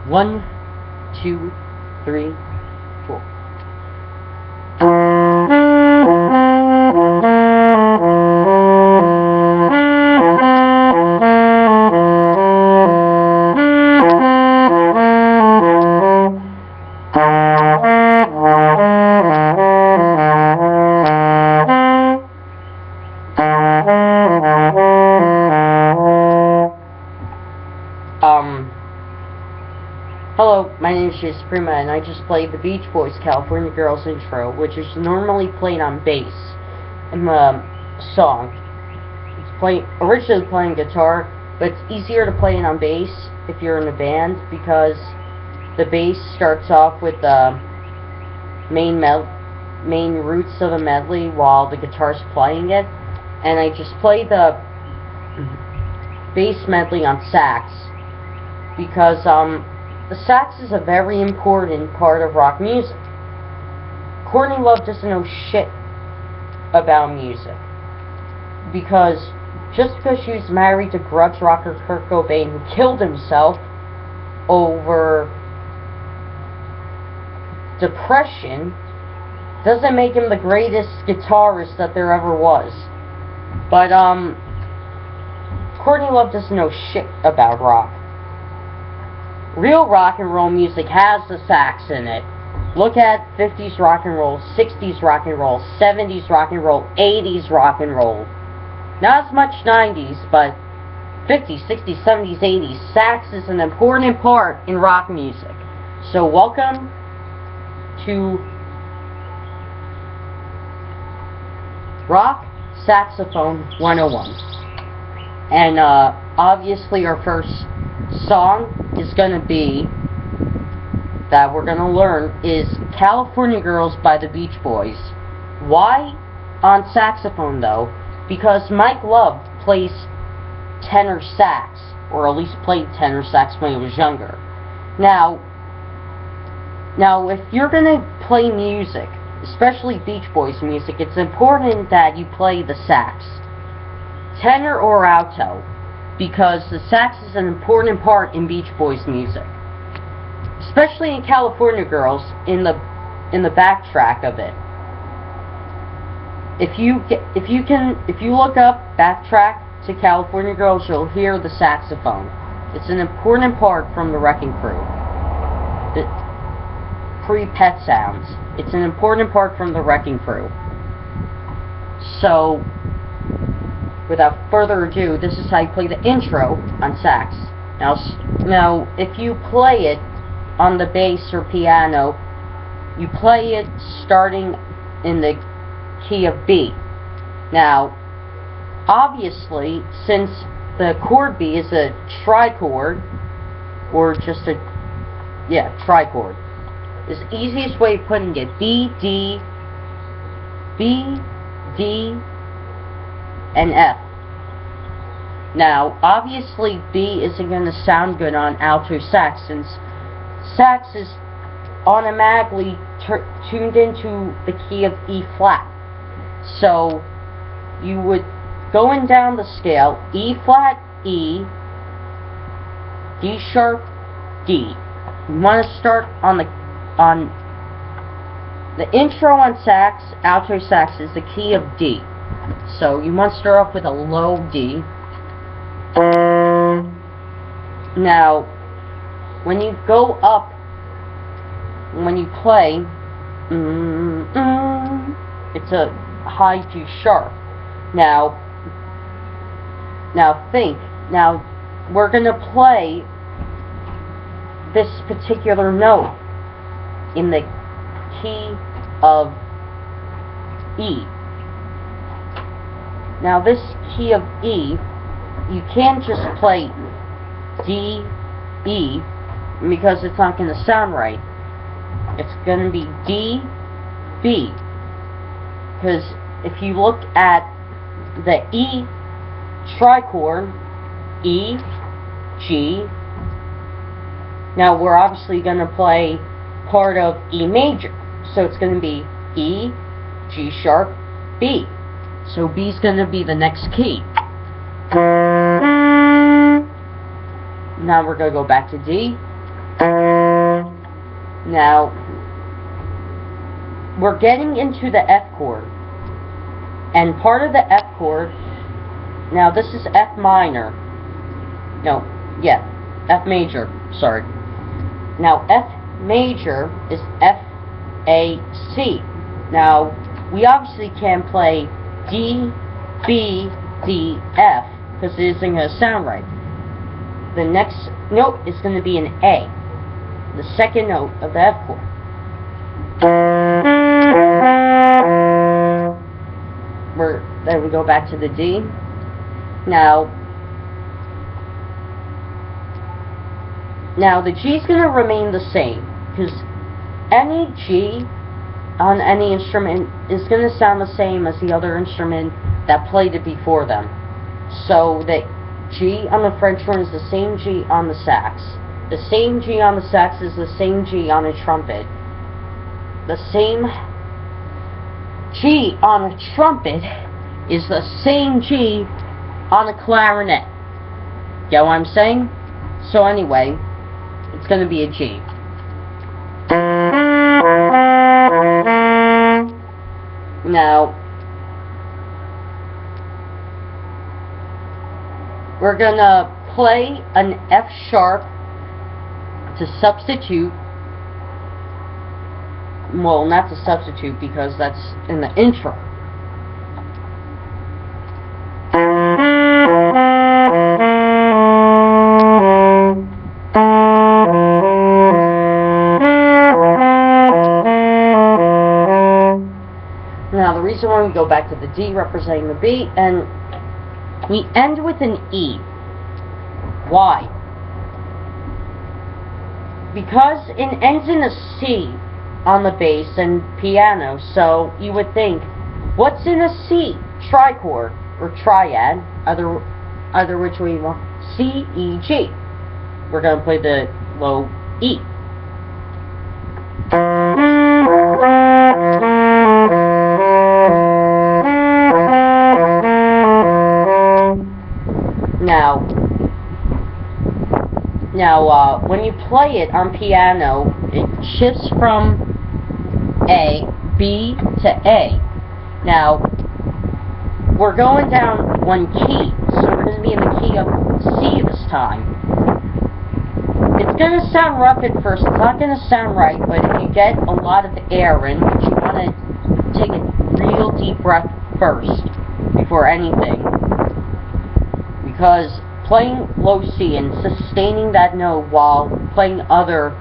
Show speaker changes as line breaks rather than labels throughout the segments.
1, 2, 3, 4. Hello, my name is Jay Suprema, and I just played the Beach Boys' California Girls intro, which is normally played on bass in the song. It's originally playing guitar, but it's easier to play it on bass if you're in a band, because the bass starts off with the main roots of the medley while the guitar's playing it, and I just played the bass medley on sax, because the sax is a very important part of rock music. Courtney Love doesn't know shit about music, because just because she was married to grudge rocker Kurt Cobain, who killed himself over depression, doesn't make him the greatest guitarist that there ever was. But Courtney Love doesn't know shit about rock. Real rock and roll music has the sax in it. Look at 50s rock and roll, 60s rock and roll, 70s rock and roll, 80s rock and roll. Not as much 90s, but 50s, 60s, 70s, 80s. Sax is an important part in rock music. So welcome to Rock Saxophone 101. And obviously our first song is going to be, that we're going to learn, is California Girls by the Beach Boys. Why on saxophone, though? Because Mike Love plays tenor sax, or at least played tenor sax when he was younger. Now if you're going to play music, especially Beach Boys music, it's important that you play the sax, tenor or alto, because the sax is an important part in Beach Boys music, especially in California Girls, in the backtrack of it. If you look up backtrack to California Girls, you'll hear the saxophone. It's an important part from the Wrecking Crew. The pre-Pet Sounds. It's an important part from the Wrecking Crew. So, without further ado, this is how you play the intro on sax. Now, if you play it on the bass or piano, you play it starting in the key of B. Now, obviously, since the chord B is a trichord, or just trichord, is the easiest way of putting it. B, D, and F. Now, obviously, B isn't going to sound good on alto sax, since sax is automatically tuned into the key of E flat. So, you would, going down the scale, E flat, E, D sharp, D. You want to start on the intro on sax, alto sax, is the key of D. So you want to start off with a low D. Now, when you go up, when you play, it's a high G sharp. Now we're going to play this particular note in the key of E. Now this key of E, you can't just play D, E, because it's not going to sound right. It's going to be D, B. Because if you look at the E trichord, E, G, now we're obviously going to play part of E major. So it's going to be E, G sharp, B. So B is going to be the next key. Now we're going to go back to D. Now, we're getting into the F chord. And part of the F chord, now this is F minor. No, yeah, F major, sorry. Now, F major is F, A, C. Now, we obviously can't play D, B, D, F, because it isn't going to sound right. The next note is going to be an A, the second note of the F chord. Then we go back to the D. Now the G is going to remain the same, because any G on any instrument is going to sound the same as the other instrument that played it before them. So the G on the French horn is the same G on the sax. The same G on the sax is the same G on a trumpet. The same G on a trumpet is the same G on a clarinet. Get what I'm saying? So anyway, it's going to be a G. Now, we're going to play an F sharp to substitute. Well, not to substitute, because that's in the intro. Now, the reason why we go back to the D representing the B, and we end with an E. Why? Because it ends in a C on the bass and piano, so you would think, what's in a C? Trichord, or triad, either which way you want. C, E, G. We're going to play the low E. Now, when you play it on piano, it shifts from A, B to A. Now, we're going down one key, so we're going to be in the key of C this time. It's going to sound rough at first, it's not going to sound right, but if you get a lot of air in, but you want to take a real deep breath first, before anything, because playing low C and sustaining that note while playing other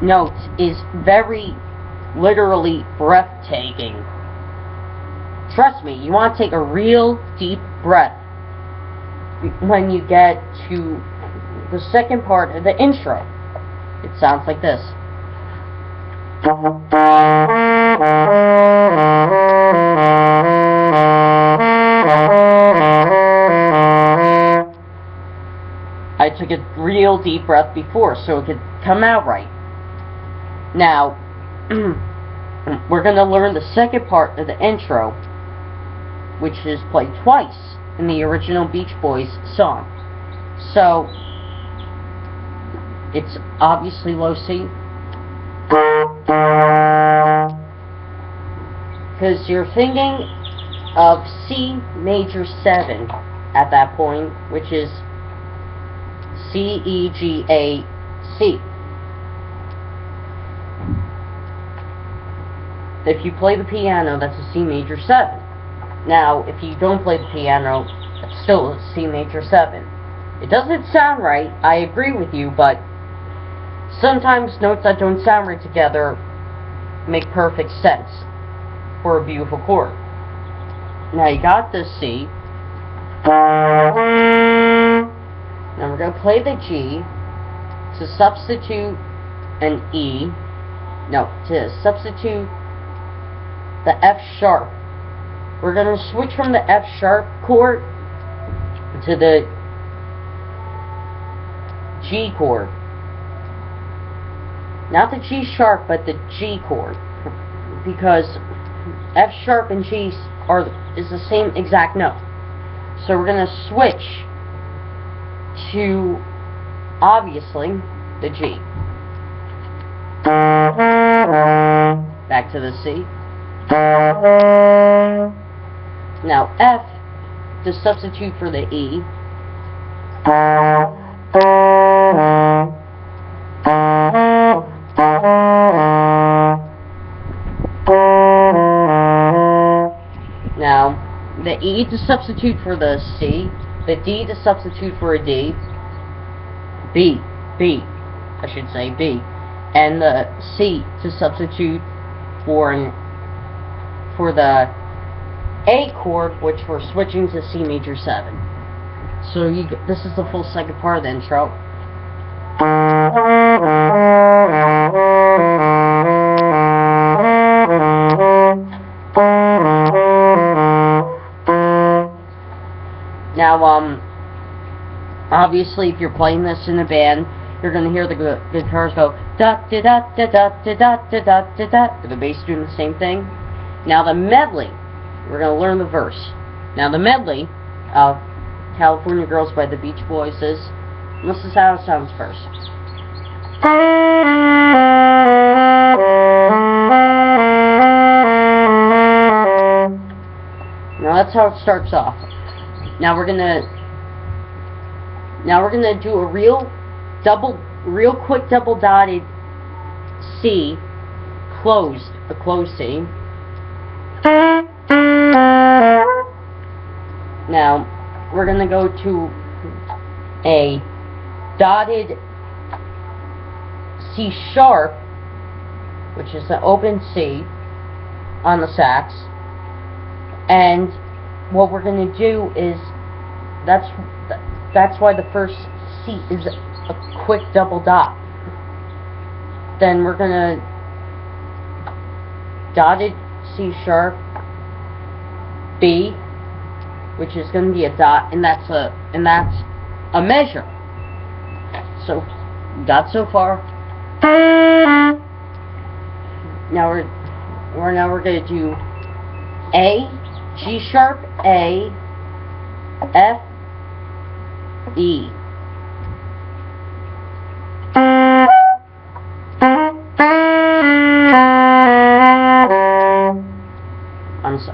notes is very literally breathtaking. Trust me, you want to take a real deep breath when you get to the second part of the intro. It sounds like this. I took a real deep breath before so it could come out right. Now, we're going to learn the second part of the intro, which is played twice in the original Beach Boys song. So, it's obviously low C, because you're thinking of C major 7 at that point, which is C, E, G, A, C. If you play the piano, that's a C major 7. Now, if you don't play the piano, it's still a C major 7. It doesn't sound right, I agree with you, but sometimes notes that don't sound right together make perfect sense for a beautiful chord. Now you got this C. Now we're going to play the G to substitute an E. No, to substitute the F sharp. We're going to switch from the F sharp chord to the G chord. Not the G sharp, but the G chord. Because F sharp and G is the same exact note. So we're going to switch to, obviously, the G. Back to the C. Now F to substitute for the E. Now the E to substitute for the C, the D to substitute for a D, B, I should say B, and the C to substitute for the A chord, which we're switching to C major 7. So this is the full second part of the intro. Now, obviously, if you're playing this in a band, you're gonna hear the guitars go da da da da da da da da da da da, with the bass doing the same thing. Now the medley, we're gonna learn the verse. Now the medley of California Girls by the Beach Boys is, this is how it sounds first. Now that's how it starts off. Now we're gonna do a real quick double dotted C, a closed C. Now we're gonna go to a dotted C sharp, which is an open C on the sax, and what we're gonna do is that's why the first C is a quick double dot. Then we're gonna dotted C sharp B, which is gonna be a dot, and that's a measure. So got so far. Now we're gonna do A, G sharp A, F, E.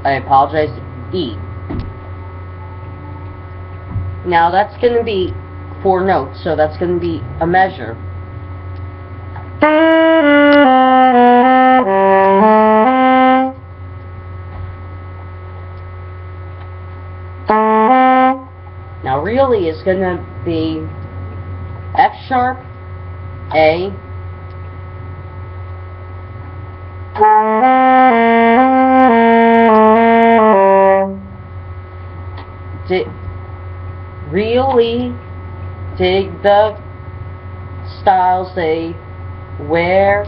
I apologize, E. Now that's going to be 4 notes, so that's going to be a measure. Now really it's going to be F sharp, A, really dig the styles they wear.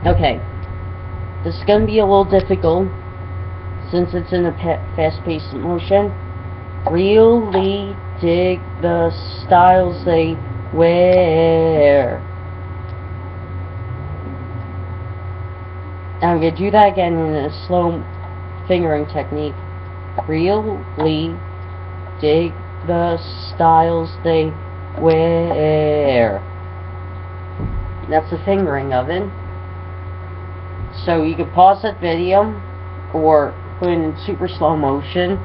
Okay, this is going to be a little difficult since it's in a fast-paced motion. Really dig the styles they wear. I'm going to do that again in a slow fingering technique. Really dig the styles they wear. That's the fingering of it. So you can pause that video or put it in super slow motion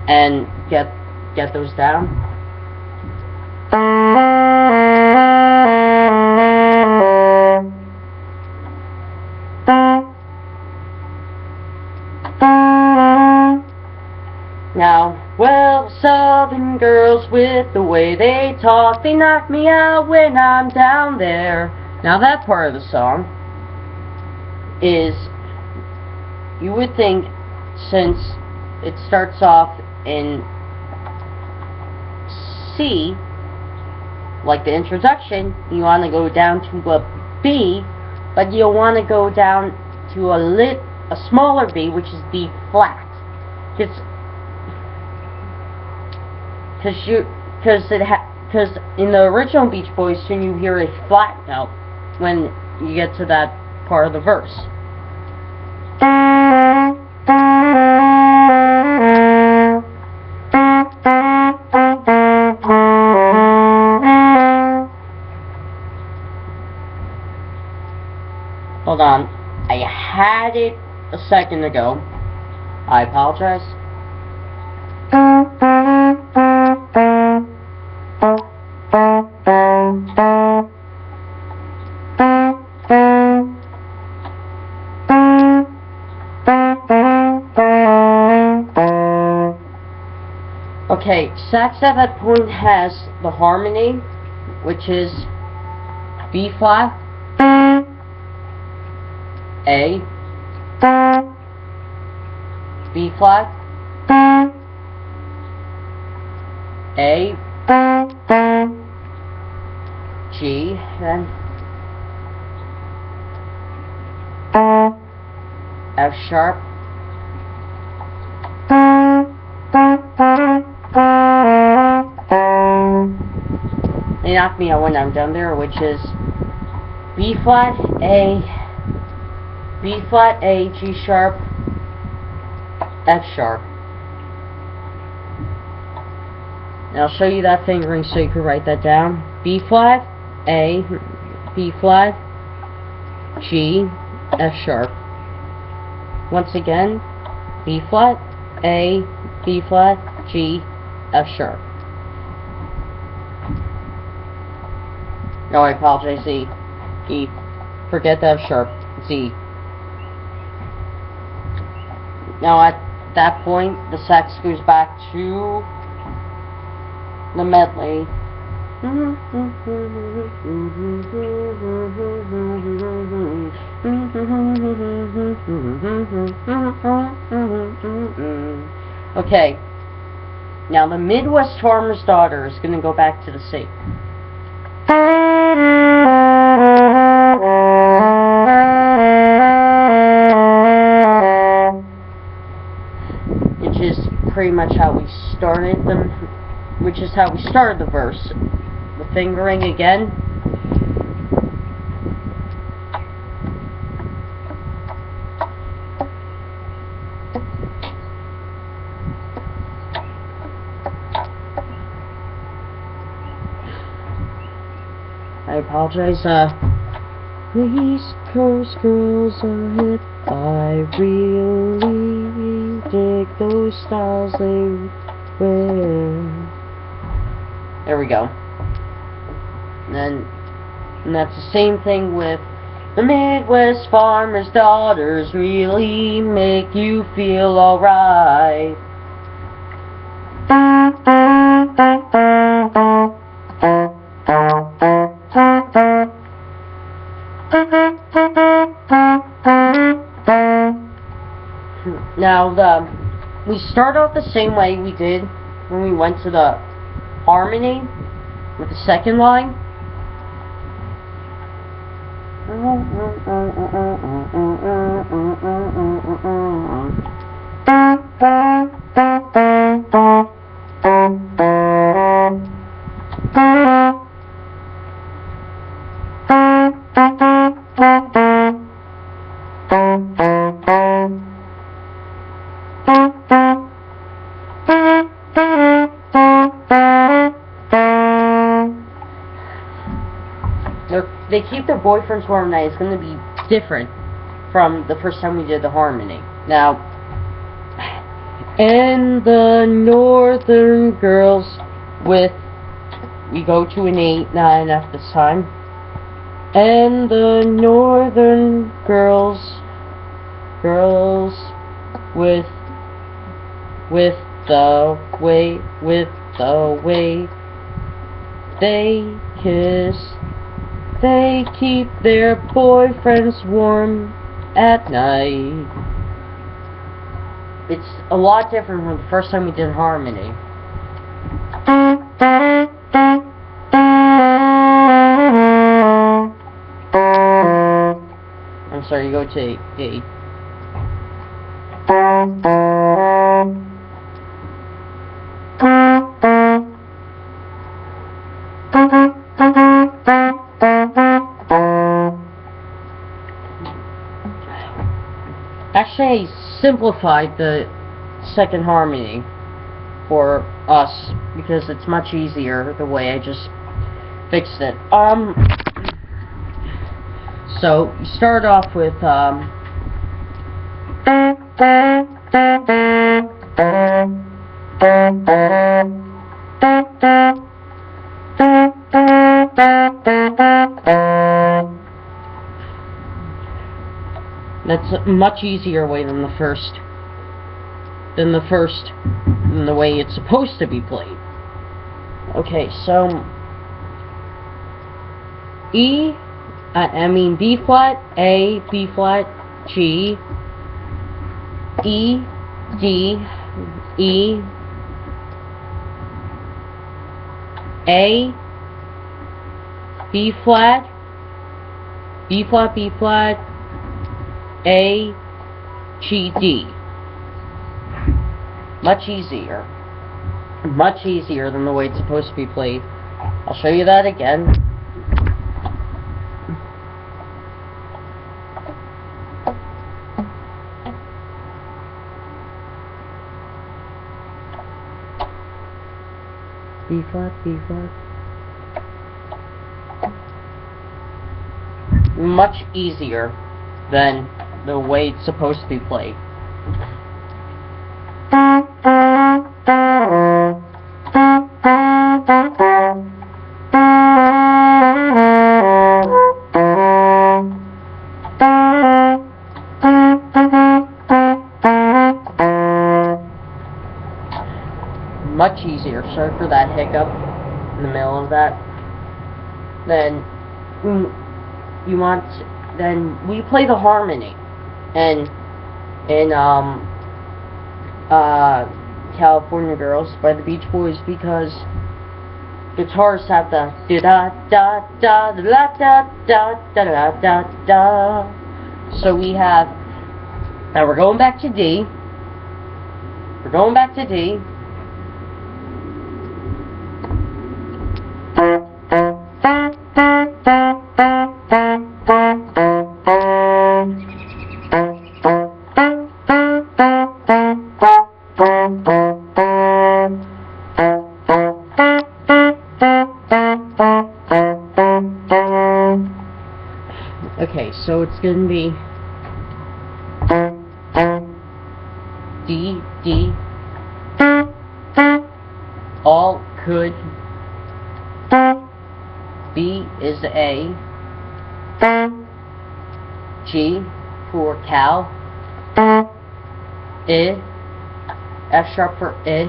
and get those down. Now, well, Southern girls with the way they talk, they knock me out when I'm down there. Now that part of the song is, you would think, since it starts off in C, like the introduction, you want to go down to a B, but you'll want to go down to a smaller B, which is B flat. Because in the original Beach Boys tune you hear a flat note when you get to that part of the verse. Hold on. I had it a second ago. I apologize. Okay, sax at that point has the harmony, which is B flat, A, B flat, A, G, then F sharp, they knock me out when I'm done there, which is B flat, A, B flat, A, G sharp, F sharp. And I'll show you that fingering so you can write that down. B flat, A, B flat, G, F sharp. Once again, B flat, A, B flat, G, F sharp. No, I apologize, Z. E. Forget the F sharp. Z. Now at that point, the sax goes back to the medley. Okay. Now the Midwest Farmer's Daughter is going to go back to the C. Which is pretty much how we started them. Which is how we started the verse. The fingering again. I apologize. These Coast girls are hip. I really dig those styles they wear. There we go. And that's the same thing with the Midwest Farmer's Daughters really make you feel alright. Now, we start off the same way we did when we went to the harmony with the second line. They keep their boyfriends warm night. It's going to be different from the first time we did the harmony. Now, and the northern girls with, we go to an 8/9 at this time. And the northern girls with the way they kiss. They keep their boyfriends warm at night. It's a lot different from the first time we did harmony. I'm sorry, you go to 8. Actually, I simplified the second harmony for us because it's much easier the way I just fixed it. So you start off with that's a much easier way than the first. Than the way it's supposed to be played. Okay, so E, I mean B flat, A, B flat, G, E, D, E, A, B flat, B flat, B flat, A, G, D. Much easier than the way it's supposed to be played. I'll show you that again. B flat, B flat. Much easier than the way it's supposed to be played. Much easier. Sorry for that hiccup in the middle of that. Then we play the harmony, and in California Girls by the Beach Boys, because guitarists have the da da da da da da da da da da. So we have, now we're going back to D. We're going back to D. Okay, so it's going to be D, D, all good, B is A, G for cow, I, F sharp for I,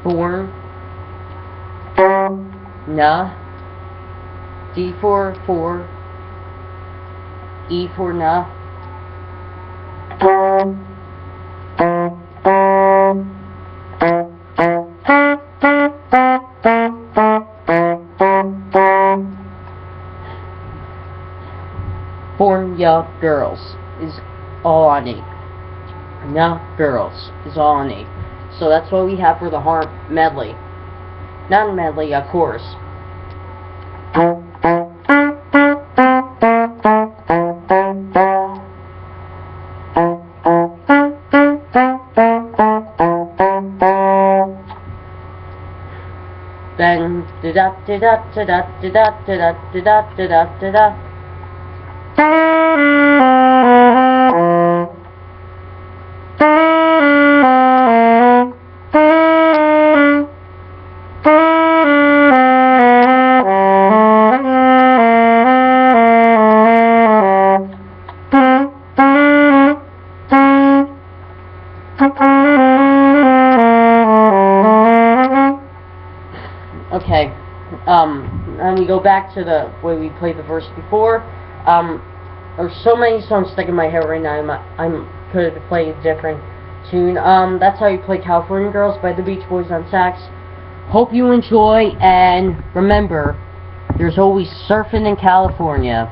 born, na, D for E for na, Born Ya Girls is all on E. Na Girls is all on E. So that's what we have for the medley. Not medley, of course. Then da da da da da da da da da da da da da. Okay, and we go back to the way we played the verse before. There's so many songs stuck in my head right now. I could play a different tune. That's how you play California Girls by the Beach Boys on sax. Hope you enjoy, and remember, there's always surfing in California.